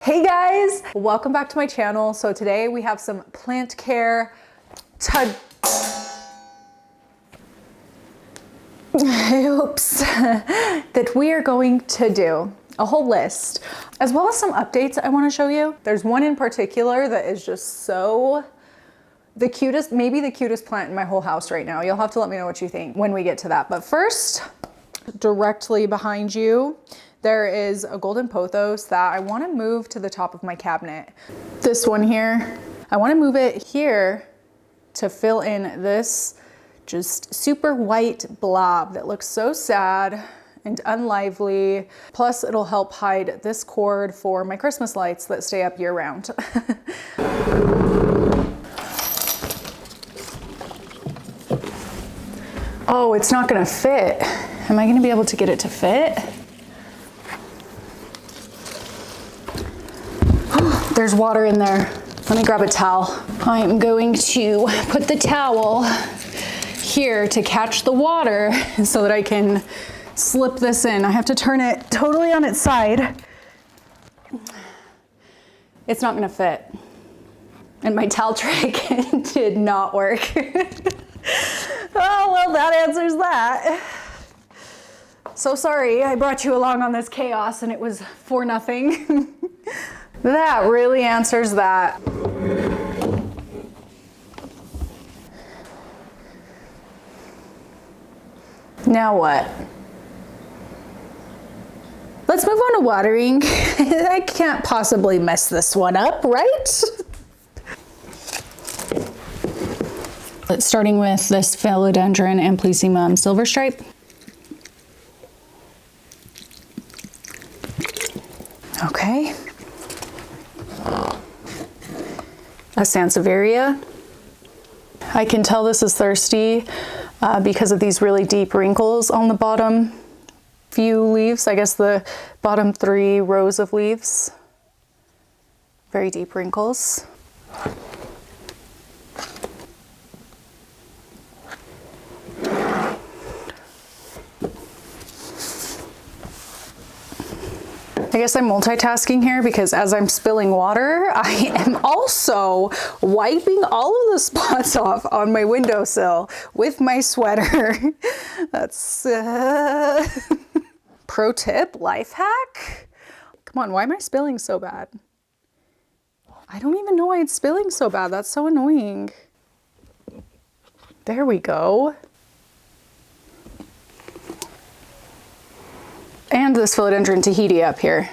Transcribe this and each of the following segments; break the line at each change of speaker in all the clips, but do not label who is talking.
Hey guys, welcome back to my channel. So today we have some plant care that we are going to do a whole list, as well as some updates I want to show you. There's one in particular that is just so the cutest, maybe the cutest plant in my whole house right now. You'll have to let me know what you think when we get to that. But first, directly behind you, there is a golden pothos that I want to move to the top of my cabinet. This one here, I want to move it here to fill in this just super white blob that looks so sad and unlively. Plus it'll help hide this cord for my Christmas lights that stay up year round. Oh, it's not gonna fit. Am I gonna be able to get it to fit? There's water in there. Let me grab a towel. I'm going to put the towel here to catch the water so that I can slip this in. I have to turn it totally on its side. It's not gonna fit. And my towel trick did not work. Oh, well, that answers that. So sorry, I brought you along on this chaos and it was for nothing. That really answers that. Now what? Let's move on to watering. I can't possibly mess this one up, right? Starting with this philodendron amplysmum silver stripe. Okay. A Sansevieria. I can tell this is thirsty because of these really deep wrinkles on the bottom few leaves. I guess the bottom 3 rows of leaves. Very deep wrinkles. I guess I'm multitasking here because as I'm spilling water, I am also wiping all of the spots off on my windowsill with my sweater. That's pro tip, life hack. Come on, why am I spilling so bad? I don't even know why it's spilling so bad. That's so annoying. There we go. And this philodendron Tahiti up here,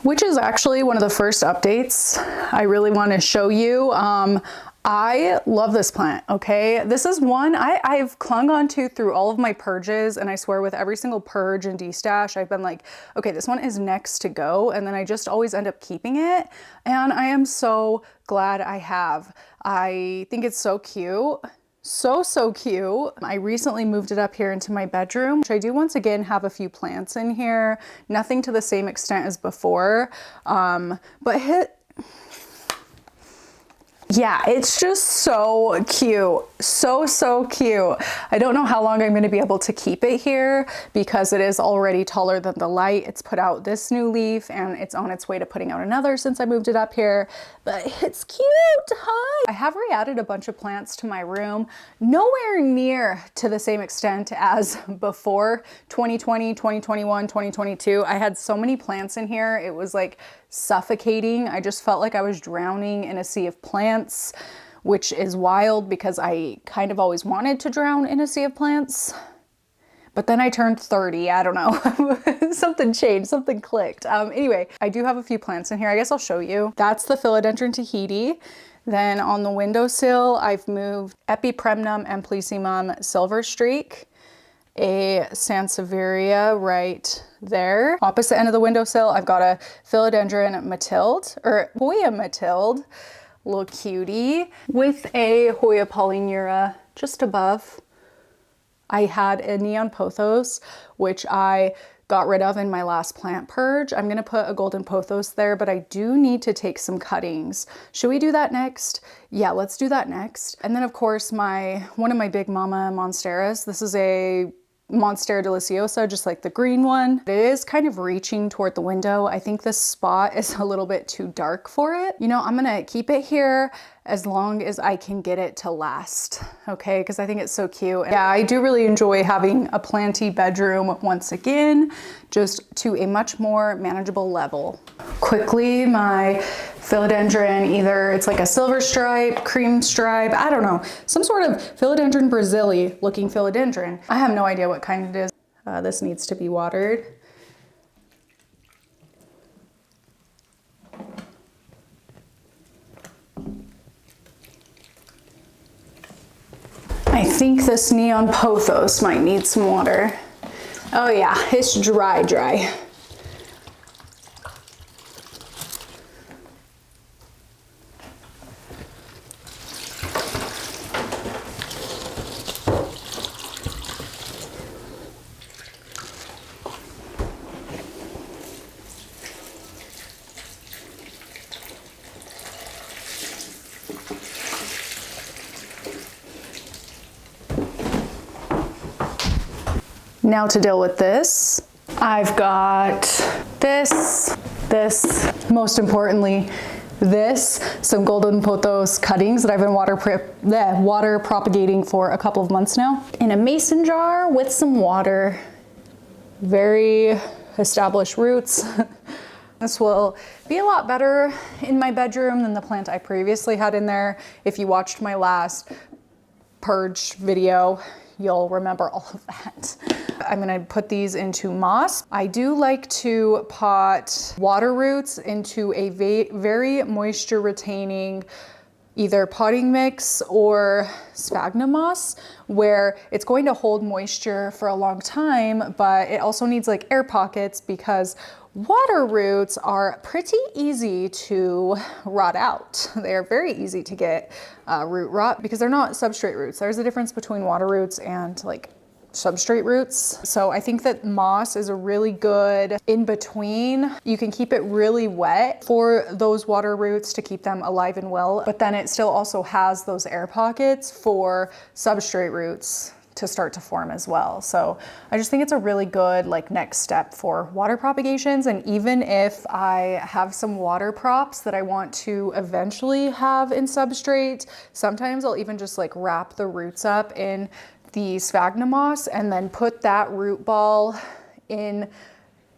which is actually one of the first updates I really want to show you. I love this plant, okay? This is one I've clung on to through all of my purges, and I swear with every single purge and destash, I've been like, okay, this one is next to go, and then I just always end up keeping it, and I am so glad I have. I think it's so cute. So cute. I recently moved it up here into my bedroom, which I do once again have a few plants in here. Nothing to the same extent as before, yeah, it's just so cute. So cute. I don't know how long I'm going to be able to keep it here because it is already taller than the light. It's put out this new leaf and it's on its way to putting out another since I moved it up here, but it's cute. Hi. I have re-added a bunch of plants to my room, nowhere near to the same extent as before 2020, 2021, 2022. I had so many plants in here. It was like suffocating. I just felt like I was drowning in a sea of plants, which is wild because I kind of always wanted to drown in a sea of plants. But then I turned 30, I don't know. Something changed, something clicked. Anyway, I do have a few plants in here. I guess I'll show you. That's the philodendron Tahiti. Then on the windowsill, I've moved Epipremnum amplysmum silver streak, a Sansevieria right there. Opposite end of the windowsill, I've got a philodendron Matilde, or Hoya Matilde, little cutie, with a Hoya polyneura just above. I had a neon pothos, which I got rid of in my last plant purge. I'm gonna put a golden pothos there, but I do need to take some cuttings. Should we do that next? Yeah, let's do that next. And then of course one of my big mama monsteras. This is a Monstera deliciosa, just like the green one. It is kind of reaching toward the window. I think this spot is a little bit too dark for it. You know, I'm gonna keep it here as long as I can get it to last, okay? Because I think it's so cute. Yeah, I do really enjoy having a planty bedroom once again, just to a much more manageable level. Quickly, my philodendron, either it's like a silver stripe, cream stripe, I don't know, some sort of philodendron Brazili looking philodendron. I have no idea what kind it is. This needs to be watered. I think this neon pothos might need some water. Oh yeah, it's dry. Now to deal with this, I've got this, most importantly, some golden pothos cuttings that I've been water propagating for a couple of months now, in a mason jar with some water. Very established roots. This will be a lot better in my bedroom than the plant I previously had in there. If you watched my last purge video, you'll remember all of that. I'm gonna put these into moss. I do like to pot water roots into a very moisture retaining either potting mix or sphagnum moss, where it's going to hold moisture for a long time, but it also needs like air pockets, because water roots are pretty easy to rot out. They are very easy to get root rot because they're not substrate roots. There's a difference between water roots and like substrate roots. So I think that moss is a really good in between. You can keep it really wet for those water roots to keep them alive and well, but then it still also has those air pockets for substrate roots to start to form as well. So I just think it's a really good like next step for water propagations. And even if I have some water props that I want to eventually have in substrate, sometimes I'll even just like wrap the roots up in the sphagnum moss and then put that root ball in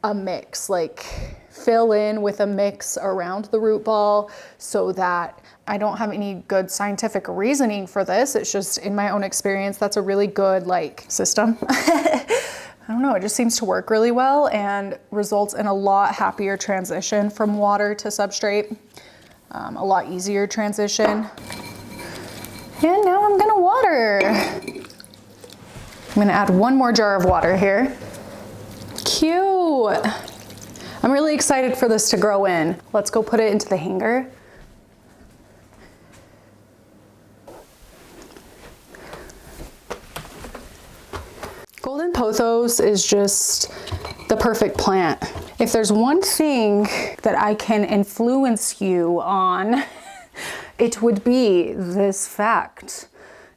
a mix, like fill in with a mix around the root ball, so that I don't have any good scientific reasoning for this. It's just in my own experience, that's a really good like system. I don't know, it just seems to work really well and results in a lot happier transition from water to substrate, a lot easier transition. And now I'm gonna water. I'm gonna add one more jar of water here. Cute. I'm really excited for this to grow in. Let's go put it into the hanger. Golden pothos is just the perfect plant. If there's one thing that I can influence you on, it would be this fact.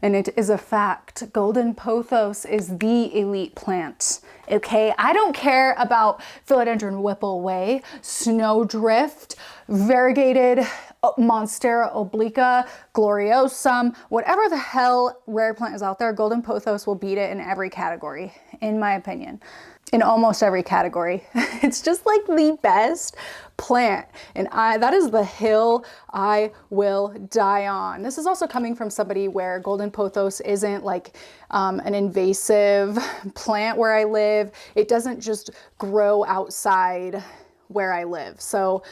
And it is a fact. Golden pothos is the elite plant. Okay, I don't care about philodendron whippleway, snowdrift, variegated Monstera obliqua, gloriosum, whatever the hell rare plant is out there, golden pothos will beat it in every category, in my opinion. In almost every category. It's just like the best plant. And that is the hill I will die on. This is also coming from somebody where golden pothos isn't like an invasive plant where I live. It doesn't just grow outside where I live. So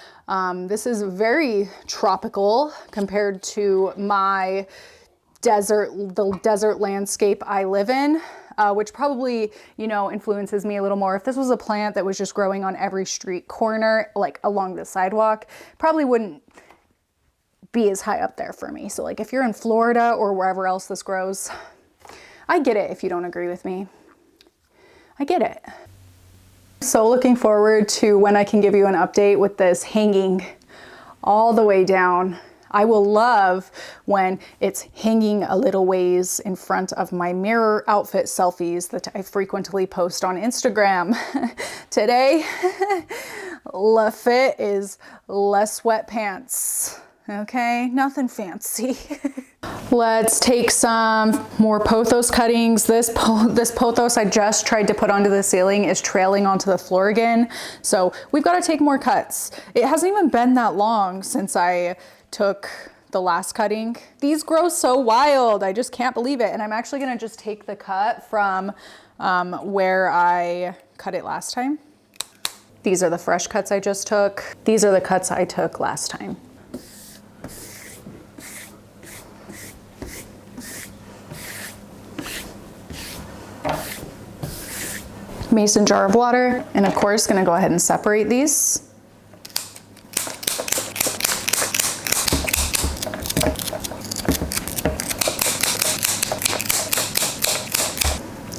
this is very tropical compared to my the desert landscape I live in. Which probably, you know, influences me a little more. If this was a plant that was just growing on every street corner, like along the sidewalk, probably wouldn't be as high up there for me. So like if you're in Florida or wherever else this grows, I get it if you don't agree with me. I get it. So looking forward to when I can give you an update with this hanging all the way down. I will love when it's hanging a little ways in front of my mirror outfit selfies that I frequently post on Instagram. Today, Le Fit is less sweatpants. Okay, nothing fancy. Let's take some more pothos cuttings. This pothos I just tried to put onto the ceiling is trailing onto the floor again. So we've got to take more cuts. It hasn't even been that long since I took the last cutting. These grow so wild. I just can't believe it. And I'm actually gonna just take the cut from where I cut it last time. These are the fresh cuts I just took. These are the cuts I took last time. Mason jar of water, and of course gonna go ahead and separate these.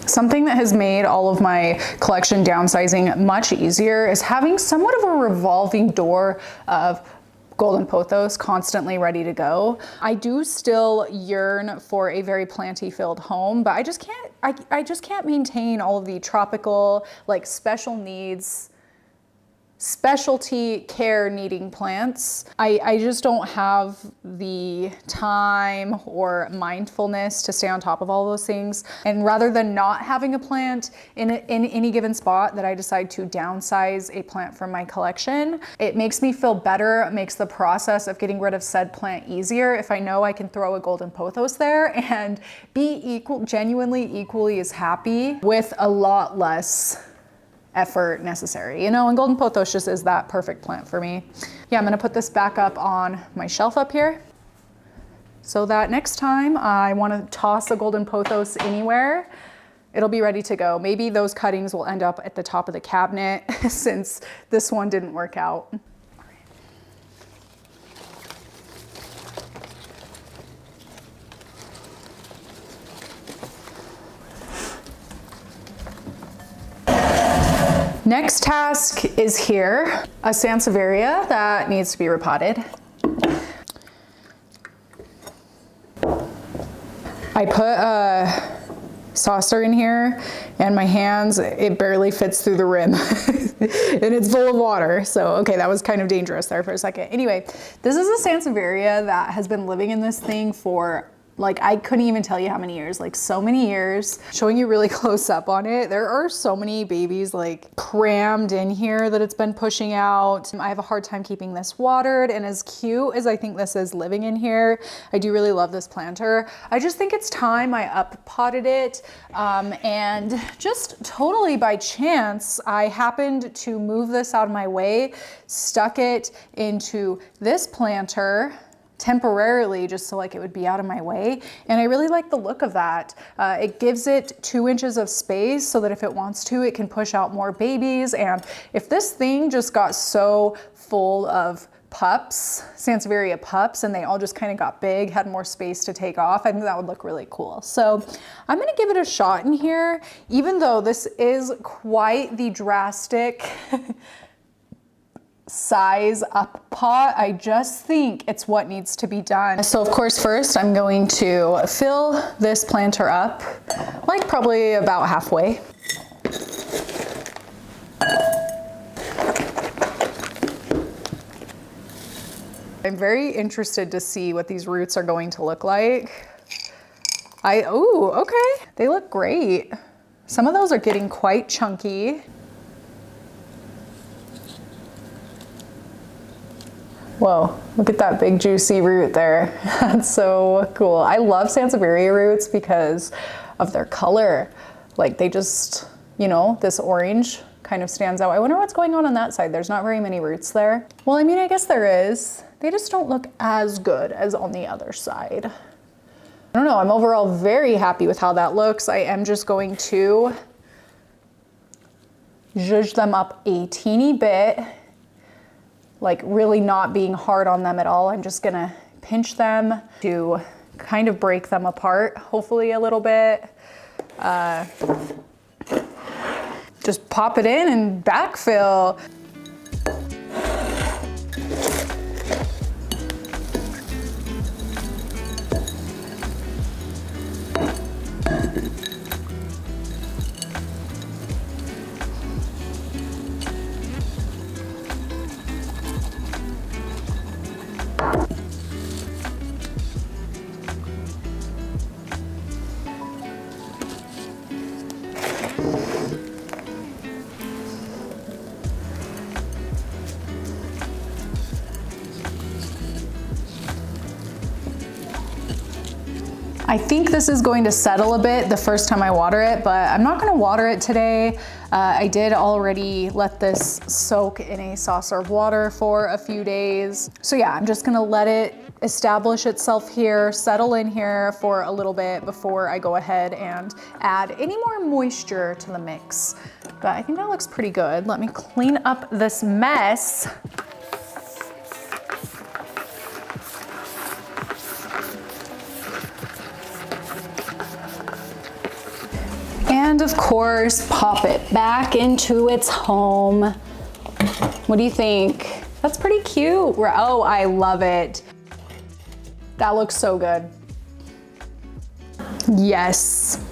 Something that has made all of my collection downsizing much easier is having somewhat of a revolving door of golden pothos constantly ready to go. I do still yearn for a very planty filled home, but I just can't maintain all of the tropical, like special needs, specialty care needing plants. I just don't have the time or mindfulness to stay on top of all those things. And rather than not having a plant in any given spot, that I decide to downsize a plant from my collection. It makes me feel better. It makes the process of getting rid of said plant easier if I know I can throw a golden pothos there and be genuinely equally as happy with a lot less effort necessary, you know, and golden pothos just is that perfect plant for me. Yeah, I'm gonna put this back up on my shelf up here so that next time I wanna toss a golden pothos anywhere, it'll be ready to go. Maybe those cuttings will end up at the top of the cabinet since this one didn't work out. Next task is here, a Sansevieria that needs to be repotted. I put a saucer in here and my hands, it barely fits through the rim and it's full of water. So, okay, that was kind of dangerous there for a second. Anyway, this is a Sansevieria that has been living in this thing for, like, I couldn't even tell you how many years, like so many years. Showing you really close up on it. There are so many babies like crammed in here that it's been pushing out. I have a hard time keeping this watered, and as cute as I think this is living in here, I do really love this planter. I just think it's time I up potted it. And just totally by chance, I happened to move this out of my way, stuck it into this planter temporarily just so like it would be out of my way. And I really like the look of that. It gives it 2 inches of space so that if it wants to, it can push out more babies. And if this thing just got so full of pups, Sansevieria pups, and they all just kind of got big, had more space to take off, I think that would look really cool. So I'm gonna give it a shot in here, even though this is quite the drastic size up pot. I just think it's what needs to be done. So of course, first I'm going to fill this planter up, like probably about halfway. I'm very interested to see what these roots are going to look like. Oh, okay. They look great. Some of those are getting quite chunky. Whoa, look at that big juicy root there. That's so cool. I love Sansevieria roots because of their color. Like they just, you know, this orange kind of stands out. I wonder what's going on that side. There's not very many roots there. Well, I mean, I guess there is. They just don't look as good as on the other side. I don't know, I'm overall very happy with how that looks. I am just going to zhuzh them up a teeny bit, like really not being hard on them at all. I'm just gonna pinch them to kind of break them apart, hopefully a little bit. Just pop it in and backfill. I think this is going to settle a bit the first time I water it, but I'm not gonna water it today. I did already let this soak in a saucer of water for a few days. So yeah, I'm just gonna let it establish itself here, settle in here for a little bit before I go ahead and add any more moisture to the mix. But I think that looks pretty good. Let me clean up this mess. And of course, pop it back into its home. What do you think? That's pretty cute. Oh, I love it. That looks so good. Yes.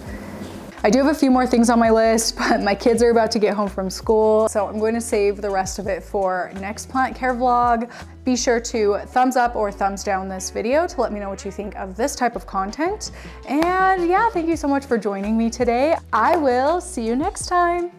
I do have a few more things on my list, but my kids are about to get home from school, so I'm going to save the rest of it for next plant care vlog. Be sure to thumbs up or thumbs down this video to let me know what you think of this type of content. And yeah, thank you so much for joining me today. I will see you next time.